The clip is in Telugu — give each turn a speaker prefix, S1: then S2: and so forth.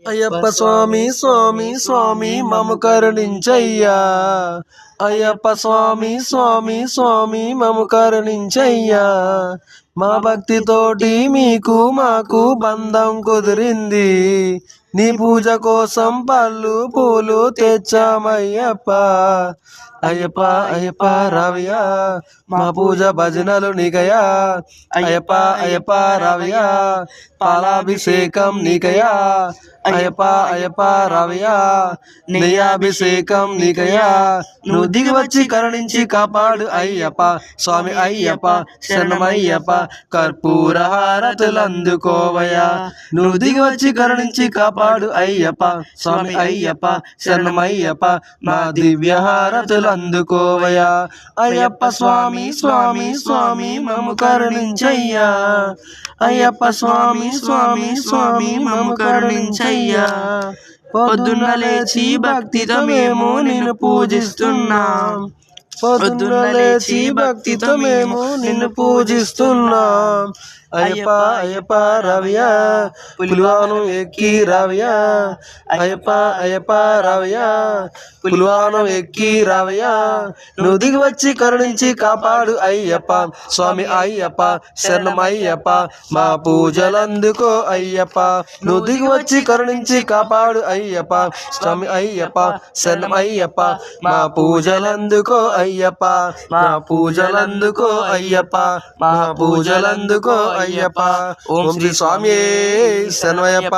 S1: అయ్యప్ప స్వామి స్వామి స్వామి మము కరుణించయ్యా. అయ్యప్ప స్వామి స్వామి స్వామి మము కరుణించయ్యా. మా భక్తితోటి మీకు మాకు బంధం కుదిరింది. నీ పూజ కోసం పళ్ళు పూలు తెచ్చామయ్యప్ప. అయ్యప్ప అయ్యప్ప రావయ్యా, మా పూజ భజనలు నీకయా. అయ్యప్ప అయ్యప్ప రావయ్యా, పాలాభిషేకం నీకయా. అయ్యప్ప అయ్యప్ప రావయ్యా, నెయ్యాభిషేకం నీకయా. నువ్వు దిగి వచ్చి కరుణించి కాపాడు అయ్యప్ప. స్వామి అయ్యప్ప శరణమయ్యప్ప, కర్పూర హారతులందుకోవయ్యా. నువ్వు దిగి వచ్చి కరుణించి కాపాడు అయ్యప్ప. స్వామి అయ్యప్ప శరణమయ్యప్ప, మా దివ్య హారతులందుకోవయ్యా. అయ్యప్ప స్వామి స్వామి స్వామి మము కరుణించయ్యా. అయ్యప్ప స్వామి స్వామి స్వామి మము కరుణించయ్యా. పొద్దున్న లేచి భక్తితో మేము నిన్ను పూజిస్తున్నాం. పొద్దున్న లేచి భక్తితో మేము నిన్ను పూజిస్తున్నాం. అయ్యప్ప అయ్యప్ప రావయ్యా, పులివాను ఎక్కి రావయ్యా. అయ్యప్ప అయ్యప్ప రావయ్యా, పులివాను ఎక్కి రావయ్యా. నువ్వు దిగి వచ్చి కరుణించి కాపాడు అయ్యప్ప. స్వామి అయ్యప్ప శరణమయ్యప్ప, మా పూజలందుకో అయ్యప్ప. నువ్వు దిగి వచ్చి కరుణించి కాపాడు అయ్యప్ప. స్వామి అయ్యప్ప శరణమయ్యప్ప, మా పూజలందుకో అయ్యప్ప. మా పూజలందుకో అయ్యప్ప, మా పూజలందుకో అయ్యప్ప. ఓం శ్రీ స్వామి శరణమయ్యప్ప.